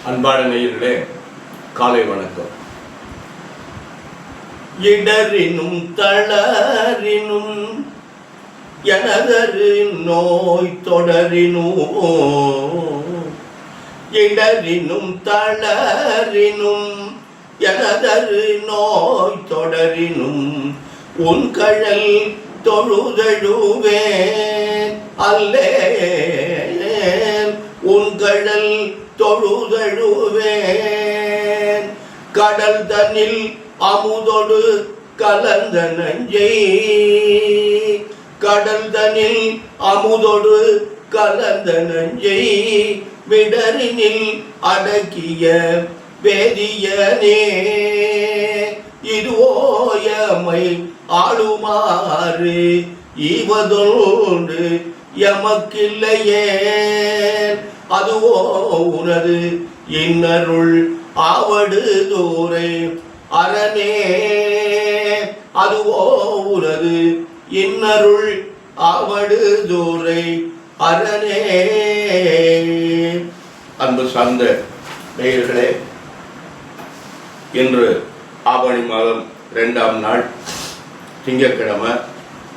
அன்பான நேயர்களே, காலை வணக்கம். இடரினும் தளரினும் எனதரு நோய் தொடரினும், இடரினும் தளரினும் எனதரு நோய் தொடரினும், உன் கழல் தொழுதழுவேன் அல்லேன், உன் கழல் தொழுதழுவேன். கடல் தனில் அமுதொடு கலந்த நஞ்சை, கடல் தனில் அமுதொடு கலந்த நஞ்சை, விடரினில் அடக்கிய வேதியனே, இதுவோயமை ஆளுமாறு ஈவதொன்று எமக்கில்லையே, அதுவோ உனது இன்னருள் ஆவடு தூரை அரணே, அதுவோ உனது இன்னருள் ஆவடு தூரை அரணே. அன்பு சார்ந்த நேயர்களே, இன்று ஆவணி மாதம் 2ஆம் நாள் திங்கட்கிழமை,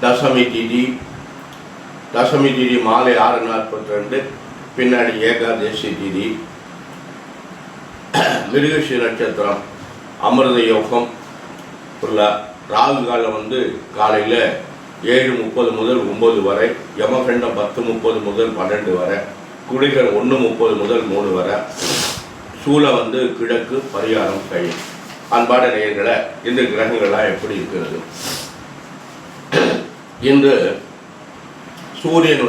தசமி திதி. தசமி திதி மாலை 6:42, பின்னாடி ஏகாதசி திதி. மிருகஷி நட்சத்திரம், அமிர்த யோகம் உள்ள ராகு காலம் காலையில் 7:30 முதல் 9 வரை, யமகண்டம் 10:30 முதல் 12 வரை, குளிகர் 1:30 முதல் 3 வரை, சூலம் கிழக்கு, பரிகாரம் கை. அன்பான நேயர்களை, இந்த கிரகங்கள்லாம் எப்படி இருக்கிறது? இன்று சூரியன்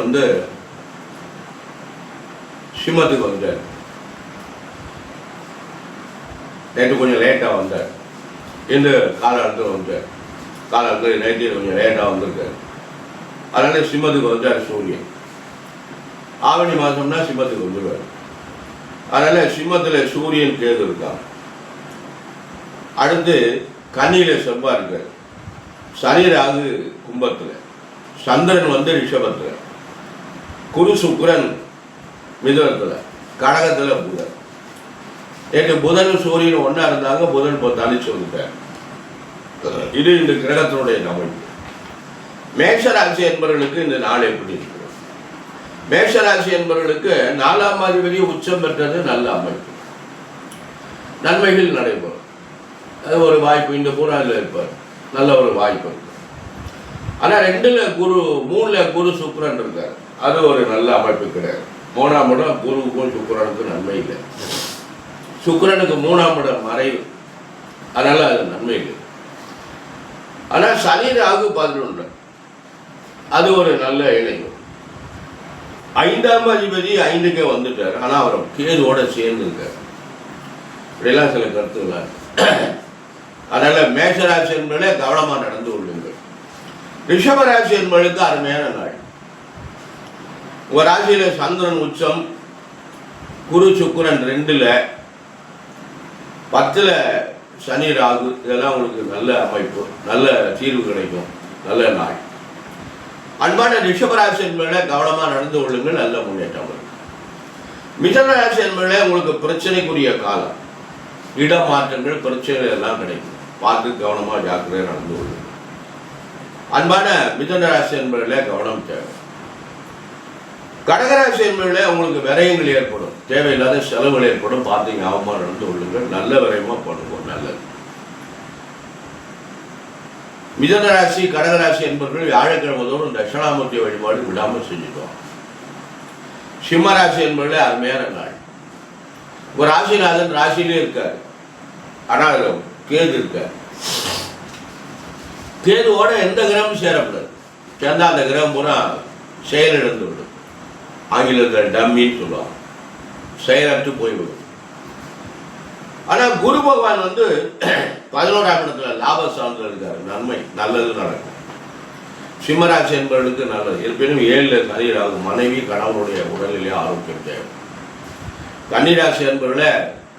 சிம்மத்துக்கு வந்தார். நேற்று கொஞ்சம் லேட்டாக வந்தார். இன்று காலத்தில் வந்தார். காலத்தில் நேற்று கொஞ்சம் லேட்டாக வந்திருக்கார். அதனால சிம்மத்துக்கு வந்தார் சூரியன். ஆவணி மாதம்னா சிம்மத்துக்கு வந்துடுவார். அதனால சிம்மத்தில் சூரியன் கேது இருக்காங்க. அடுத்து கன்னியில் செவ்வாய் இருக்கார். சனி ராகு கும்பத்தில், சந்திரன் ரிஷபத்தில், குரு சுக்கிரன் மிதுனத்தில், கடகத்தில் புதன். நேற்று புதன் சூரியன் ஒன்றா இருந்தாங்க. புதன் இப்போ தனிச்சு வந்துட்டார். இது இந்த கிரகத்தினுடைய அமைப்பு. மேஷராசி என்பவர்களுக்கு இந்த நாள் எப்படி இருக்கு? மேஷராசி என்பவர்களுக்கு 4ஆம் அதிபதி உச்சம் பெற்றது நல்ல அமைப்பு. நன்மைகள் நடைபெறும். அது ஒரு வாய்ப்பு. இந்த பூராவில் இருப்பார், நல்ல ஒரு வாய்ப்பு இருக்கு. ஆனால் 2ல் குரு, 3ல் குரு சுக்கிரன் இருக்கார். அது ஒரு நல்ல அமைப்பு கிடையாது. 3ஆம் இடம் குருவுக்கும் சுக்கிரனுக்கும் நன்மை இல்லை. சுக்கிரனுக்கு 3ஆம் இடம் மறைவு, அதனால அது நன்மை இல்லை. ஆனால் சனி ராகு 11, அது ஒரு நல்ல இணைவு. 5ஆம் அதிபதி 5க்கே வந்துட்டார். ஆனால் அவர் கேதுவோட சேர்ந்து இருக்கார். இப்படிலாம் சில கருத்துக்கள். அதனால மேஷராசி என்பதே கவனமாக நடந்து கொள்ளுங்கள். ரிஷபராசி என்பதற்கு அருமையான நாள். உங்கள் ராசியில் சந்திரன் உச்சம், குரு சுக்கிரன் 2ல், 10ல் சனி ராகு. இதெல்லாம் உங்களுக்கு நல்ல அமைப்பு, நல்ல தீர்வு கிடைக்கும், நல்ல நாள். அன்பான ரிஷபராசி என்பதில் கவனமாக நடந்து கொள்ளுங்கள், நல்ல முன்னேற்றம் இருக்கும். மிதுனராசி என்பதில் உங்களுக்கு பிரச்சனைக்குரிய காலம், இடமாற்றங்கள், பிரச்சனைகள் எல்லாம் கிடைக்கும். பார்த்து கவனமாக ஜாக்கிரதையாக நடந்து கொள்ளுங்கள். அன்பான மிதுனராசி என்பதில் கவனம் தேவை. கடகராசி என்பதில் உங்களுக்கு விரயங்கள் ஏற்படும், தேவையில்லாத செலவுகள் ஏற்படும். பார்த்து ஞாபகமாக நடந்து கொள்ளுங்கள், நல்ல விரயமாக பண்ணுவோம், நல்லது. மிதுனராசி கடகராசி என்பவர்கள் வியாழக்கிழமதோறும் தட்சிணாமூர்த்தி வழிபாடு விடாமல் செஞ்சுட்டோம். சிம்மராசி என்பதில் அருமையான நாள். ஒரு ராசிநாதன் ராசியிலே இருக்கார். ஆனால் கேது இருக்கார். கேதுவோட எந்த கிரகமும் சேரக்கூடாது. சேர்ந்தா அந்த கிரகம் பூரா செயலிழந்து விடும். ஆங்கிலத்தில் டம்மின்னு சொல்லுவாங்க. செயலற்று போய்விடும். ஆனால் குரு பகவான் 11ஆம் இடத்துல லாபஸ்தானத்தில் இருக்காரு. நன்மை, நல்லது நடக்கும். சிம்மராசி என்பவர்களுக்கு நல்லது. இருப்பினும் 7ல் சனி ராகு, மனைவி கணவனுடைய உடல்நிலை ஆரோக்கியம் தேவை. கன்னிராசி என்பவர்கள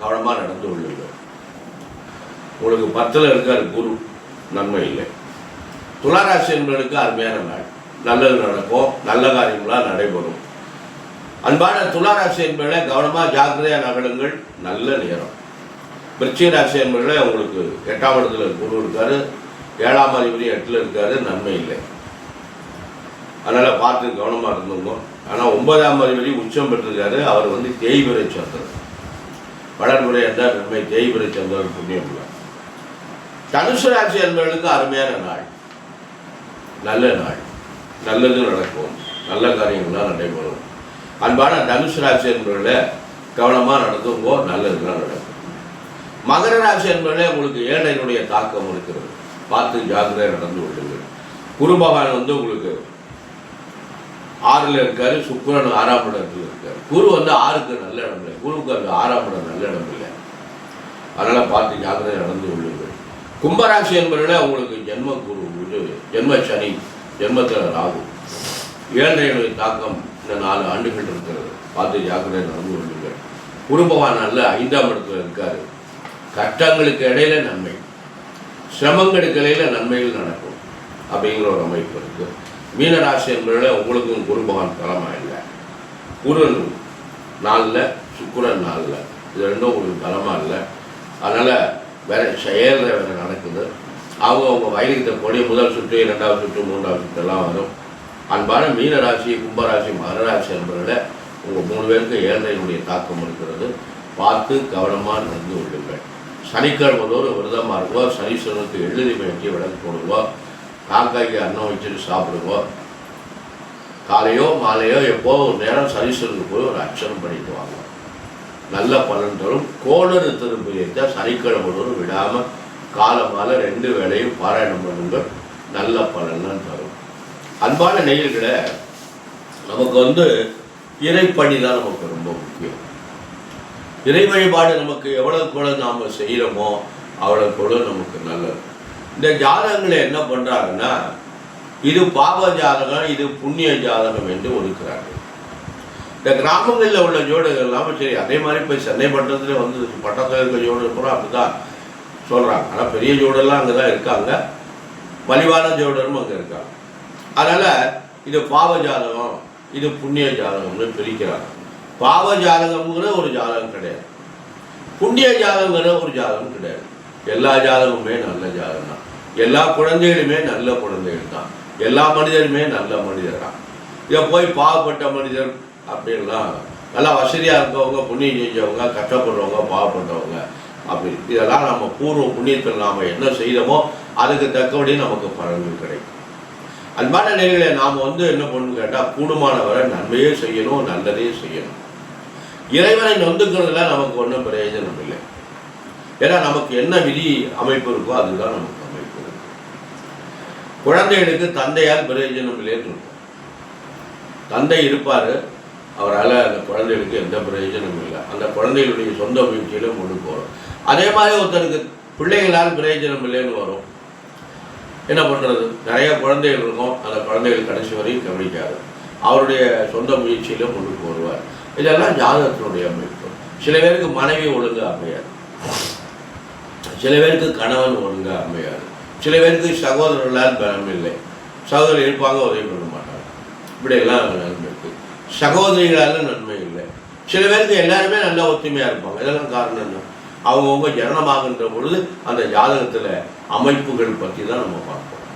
கவனமாக நடந்து கொள்ளுங்கள். உங்களுக்கு 10ல் இருக்கார் குரு, நன்மை இல்லை. துளாராசி என்பவர்களுக்கு அருமையான நாள், நல்லது நடக்கும், நல்ல காரியங்களாக நடைபெறும். அன்பான துளாராசி என்பதை கவனமாக ஜாக்கிரதையாக நகலுங்கள். நல்ல நேரம். விருச்சிக ராசி என்பதை உங்களுக்கு 8ஆம் இடத்துல குரு இருக்காரு, 7ஆம் அதிபதி 8ல் இருக்காரு, நன்மை இல்லை. அதனால் பார்த்து கவனமாக இருந்துங்க. ஆனால் 9ஆம் அதிபதி உச்சம் பெற்றிருக்காரு, அவர் வந்து தேய்பிரை சந்திரன். வளர்முறை என்றால் நன்மை, தேய்பிரை சந்திரன் புண்ணியம் இல்லை. தனுசு ராசி என்பவர்களுக்கு அருமையான நாள், நல்ல நாள், நல்லது நடக்கும், நல்ல காரியங்கள்லாம் நடைபெறும். அன்பான தனுசு ராசி என்பவர்களை கவனமாக நடந்துங்கோ, நல்லதுலாம் நடக்கும். மகர ராசி என்பவர்களே உங்களுக்கு ஏழையினுடைய தாக்கம் இருக்கிறது, பார்த்து ஜாக்கிரதையாக நடந்து கொள்ளுங்கள். குரு பகவான் வந்து உங்களுக்கு 6ல் இருக்காரு, சுக்கிரன் 6ஆம் இடத்துல இருக்காரு. குரு வந்து 6க்கு நல்ல இடம் இல்லை, குருவுக்கு அந்த 6ஆம் இடம் நல்ல இடம் இல்லை. அதனால் பார்த்து ஜாக்கிரதையாக நடந்து கொள்ளுங்கள். கும்பராசி என்பவர்களே உங்களுக்கு ஜென்ம குரு, ஜென்ம சனி, ஜென்மத்தில் ராகு, ஏழையினுடைய தாக்கம் இந்த 4 ஆண்டுகள் இருக்கிறது, பார்த்து ஜாக்கிரதையாக நடந்து கொள்ளுங்கள். குரு பகவான் நல்ல 5ஆம் இடத்துல இருக்காரு. கஷ்டங்களுக்கு இடையில நன்மை, சிரமங்களுக்கு இடையில நன்மைகள் நடக்கும் அப்படிங்கிற ஒரு அமைப்பு இருக்கு. மீனராசி என்பதில் உங்களுக்கும் குரு பகவான் பலமாக இல்லை. குரு 4ல், சுக்கிரன் 4ல், இது ரெண்டும் உங்களுக்கு பலமாக இல்லை. அதனால் வேற செயல் வேறு நடக்குது. அவங்க வயலுக்கு போய் முதல் சுற்று, 2வது சுற்று, 3வது சுற்றெல்லாம் வரும். அன்பான மீனராசி, கும்பராசி, மகராசி என்பதில் உங்கள் 3 பேருக்கு ஏழையினுடைய தாக்கம் இருக்கிறது, பார்த்து கவனமாக நடந்து கொள்ளுங்கள். சனிக்கிழமை தோறும் விரதமாக இருக்குவோம், சனீஸ்வரனுக்கு எழுதி வேண்டிய விளக்கு போடுவோம், காக்காய்க்கு அன்னம் வச்சுட்டு சாப்பிடுவோம். காலையோ மாலையோ எப்போ ஒரு நேரம் சனீஸ்வரனுக்கு போய் ஒரு அர்ச்சனம் பண்ணிட்டு வாங்க, நல்ல பலன் தரும். கோளறு திருப்பதியத்தை சனிக்கிழமை தோறும் விடாமல் காலமால 2 வேளையும் பாராயணம் பண்ணுங்கள், நல்ல பலன்தான் தரும். அன்பான நேயர்களே, நமக்கு வந்து இறைப்பணி தான் நமக்கு ரொம்ப முக்கியம். இறை வழிபாடு நமக்கு எவ்வளவு நாம் செய்கிறோமோ அவ்வளவு நமக்கு நல்லது. இந்த ஜாதகங்களை என்ன பண்ணுறாங்கன்னா, இது பாவ ஜாதகம், இது புண்ணிய ஜாதகம் என்று ஒதுக்குறாங்க. இந்த கிராமங்களில் உள்ள ஜோடுகள் எல்லாமே சரி, அதே மாதிரி போய் சென்னை பட்டத்தில் வந்து பட்டத்தில் இருக்க ஜோடு கூட அப்படி தான் சொல்கிறாங்க. ஆனால் பெரிய ஜோடெல்லாம் அங்கே தான் இருக்காங்க, வலிவான ஜோடரும் அங்கே இருக்காங்க. அதனால் இது பாவ ஜாதகம், இது புண்ணிய ஜாதகம்னு பிரிக்கிறாங்க. பாவ ஜாதகம்ங்கிற ஒரு ஜாதகம் கிடையாது, புண்ணிய ஜாதகங்கிற ஒரு ஜாதகம் கிடையாது. எல்லா ஜாதகமுமே நல்ல ஜாதகம் தான், எல்லா குழந்தைகளுமே நல்ல குழந்தைகள் தான், எல்லா மனிதருமே நல்ல மனிதர் தான். இதை போய் பாவப்பட்ட மனிதர் அப்படின்லாம், நல்லா வசதியாக இருக்கவங்க, புண்ணியம் செஞ்சவங்க, கஷ்டப்படுறவங்க, பாவப்பட்டவங்க அப்படி இதெல்லாம் நம்ம பூர்வ புண்ணியத்தில் நாம் என்ன செய்தோமோ அதுக்கு தக்கபடி நமக்கு பலன்கள் கிடைக்கும். அன்பான நிலைகளை நாம் வந்து என்ன பண்ணணும் கேட்டால், கூடுமானவரை நன்மையே செய்யணும், நல்லதே செய்யணும். இறைவனை நொந்துக்கிறதுல நமக்கு ஒன்றும் பிரயோஜனம் இல்லை. ஏன்னா நமக்கு என்ன விதி அமைப்பு இருக்கோ அதுதான் நமக்கு அமைப்பு இருக்கு. குழந்தைகளுக்கு தந்தையால் பிரயோஜனம் இல்லைன்னு இருக்கும். தந்தை இருப்பார், அவரால் அந்த குழந்தைகளுக்கு எந்த பிரயோஜனமும் இல்லை. அந்த குழந்தைகளுடைய சொந்த முயற்சியிலும் முன்னுக்கு வரும். அதே மாதிரி ஒருத்தருக்கு பிள்ளைகளால் பிரயோஜனம் இல்லைன்னு வரும். என்ன பண்ணுறது, நிறைய குழந்தைகள் இருக்கும், அந்த குழந்தைகள் கடைசி வரையும் கவனிக்காது, அவருடைய சொந்த முயற்சியிலும் முன்னுக்கு வருவார். இதெல்லாம் ஜாதகத்தினுடைய அமைப்பு. சில பேருக்கு மனைவி ஒழுங்காக அமையாது, சில பேருக்கு கணவன் ஒழுங்காக அமையாது, சில பேருக்கு சகோதரர்களால் பலம் இல்லை, சகோதரர் இருப்பாங்க உதவி பண்ண மாட்டாங்க, இப்படியெல்லாம் நன்மை இருக்குது. சகோதரிகளால் நன்மை இல்லை. சில பேருக்கு எல்லாருமே நல்லா ஒத்துமையாக இருப்பாங்க. இதெல்லாம் காரணம் என்ன, அவங்கவுங்க ஜனனமாகின்ற பொழுது அந்த ஜாதகத்தில் அமைப்புகள் பற்றி தான் நம்ம பார்ப்போம்.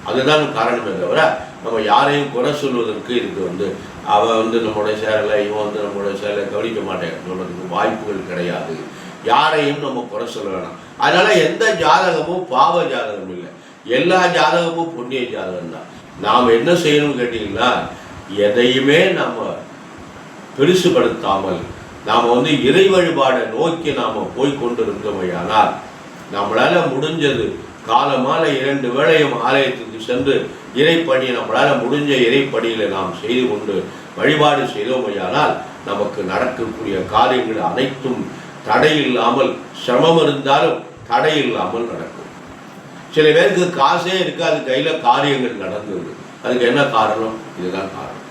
அதுதான் காரணமே தவிர நம்ம யாரையும் குறை சொல்வதற்கு இதுக்கு வந்து அவன் வந்து நம்மளுடைய சேரலை, இவன் வந்து நம்மளுடைய சேரலை கவனிக்க மாட்டேன் சொல்றதுக்கு வாய்ப்புகள் கிடையாது. யாரையும் நம்ம குறை சொல்ல வேணாம். அதனால் எந்த ஜாதகமும் பாவ ஜாதகம் இல்லை, எல்லா ஜாதகமும் புண்ணிய ஜாதகம் தான். நாம் என்ன செய்யணும்னு கேட்டிங்கன்னா, எதையுமே நம்ம பெருசுபடுத்தாமல் நாம் வந்து இறை வழிபாடை நோக்கி நாம் போய்கொண்டிருந்தோமையானால் நம்மளால் முடிஞ்சது காலமான 2 வேளையும் ஆலயத்துக்கு சென்று இறைப்பணியை நம்மளால் முடிஞ்ச இறைப்பணியில் நாம் செய்து கொண்டு வழிபாடு செய்தோமையானால் நமக்கு நடக்கக்கூடிய காரியங்கள் அனைத்தும் தடையில்லாமல், சிரமம் இருந்தாலும் தடையில்லாமல் நடக்கும். சில பேருக்கு காசே இருக்காது, கையில் காரியங்கள் நடந்துருது. அதுக்கு என்ன காரணம்? இதுதான் காரணம்.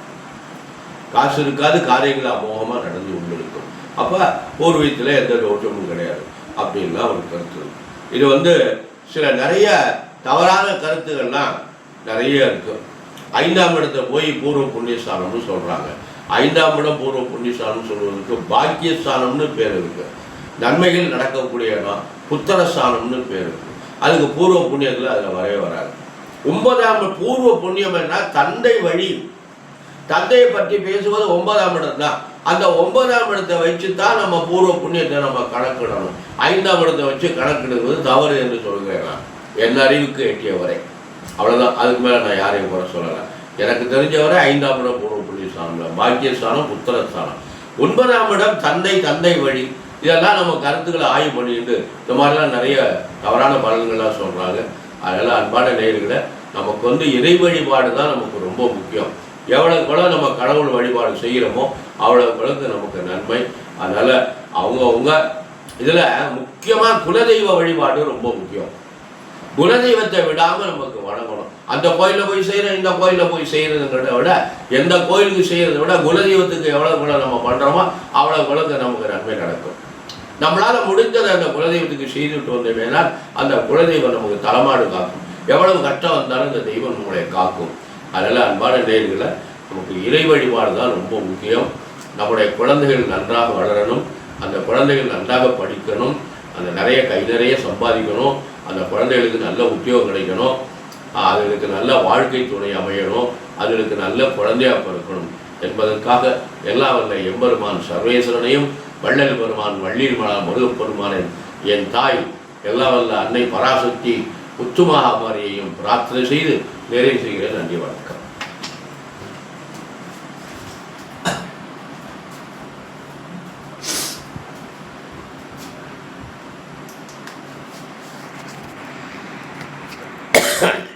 காசு இருக்காது, காரியங்கள் அமோகமாக நடந்து கொண்டு இருக்கும். அப்போ பூர்வீகத்தில் எந்த தோற்றமும் கிடையாது அப்படின்னா ஒரு கருத்து. இது வந்து சில நிறைய தவறான கருத்துக்கள்லாம் நிறைய இருக்கு. 5ஆம் இடத்தை போய் பூர்வ புண்ணியஸ்தானம்னு சொல்கிறாங்க. 5ஆம் இடம் பூர்வ புண்ணியஸ்தானம் சொல்வதற்கு பாக்கியஸ்தானம்னு பேர் இருக்கு. நன்மைகள் நடக்கக்கூடிய இடம் புத்திரஸ்தானம்னு பேர் இருக்கு. அதுக்கு பூர்வ புண்ணியத்தில் அதில் வரவே வராது. 9ஆம் பூர்வ புண்ணியம் என்ன, தந்தை வழி, தந்தையை பற்றி பேசுவது 9ஆம் இடம் தான். அந்த 9ஆம் இடத்தை வச்சு தான் நம்ம பூர்வ புண்ணியத்தை நம்ம கணக்கிடணும். 5ஆம் இடத்தை வச்சு கணக்கிடுவது தவறு என்று சொல்கிறேன் நான், என் அறிவுக்கு எட்டிய வரை. அவ்வளோதான், அதுக்கு மேலே நான் யாரையும் குறை சொல்லலை. எனக்கு தெரிஞ்ச வரை 5ஆம் இடம் பூர்வ புண்ணிய ஸ்தானம், பாக்கியஸ்தானம், புத்திரஸ்தானம். 9ஆம் இடம் தந்தை, தந்தை வழி. இதெல்லாம் நம்ம கருத்துக்களை ஆய்வு பண்ணிட்டு இந்த மாதிரிலாம் நிறைய தவறான பலன்கள்லாம் சொல்கிறாங்க. அதனால் அன்பான நேயர்களே, நமக்கு இறை வழிபாடு தான் நமக்கு ரொம்ப முக்கியம். எவ்வளோக்கு நம்ம கடவுள் வழிபாடு செய்கிறோமோ அவ்வளோக்கு நமக்கு நன்மை. அதனால் அவங்க இதில் முக்கியமாக குலதெய்வ வழிபாடு ரொம்ப முக்கியம். குலதெய்வத்தை விடாமல் நமக்கு வணங்கணும். அந்த கோயிலில் போய் செய்கிறோம், இந்த கோயிலில் போய் செய்கிறதுங்கிறத விட, எந்த கோயிலுக்கு செய்கிறத விட குலதெய்வத்துக்கு எவ்வளோ நம்ம பண்ணுறோமோ அவ்வளோக்கு நமக்கு நன்மை நடக்கும். நம்மளால் முடிஞ்சதை அந்த குலதெய்வத்துக்கு செய்துவிட்டு வந்தோமேனால் அந்த குலதெய்வம் நமக்கு தலைமாடு காக்கும். எவ்வளவு கஷ்டம் வந்தாலும் இந்த தெய்வம் நம்மளை காக்கும். அதனால் அன்பான நேயர்களை, நமக்கு இறை வழிபாடு தான் ரொம்ப முக்கியம். நம்முடைய குழந்தைகள் நன்றாக வளரணும், அந்த குழந்தைகள் நன்றாக படிக்கணும், அந்த நிறைய சம்பாதிக்கணும், அந்த குழந்தைகளுக்கு நல்ல உத்தியோகம் கிடைக்கணும், அதுகளுக்கு நல்ல வாழ்க்கை துணை அமையணும், அதுகளுக்கு நல்ல குழந்தையாக பிறக்கணும் என்பதற்காக எல்லா வல்ல எம்பெருமான் சர்வேஸ்வரனையும், வள்ளல் பெருமான், வள்ளிமலா முருகப்பெருமானை, என் தாய் எல்லா வல்ல அன்னை பராசக்தி உத்துமகாமாரியையும் பிரார்த்தனை செய்து நிறைவு செய்கிறேன். நன்றி, வணக்கம். Thank you.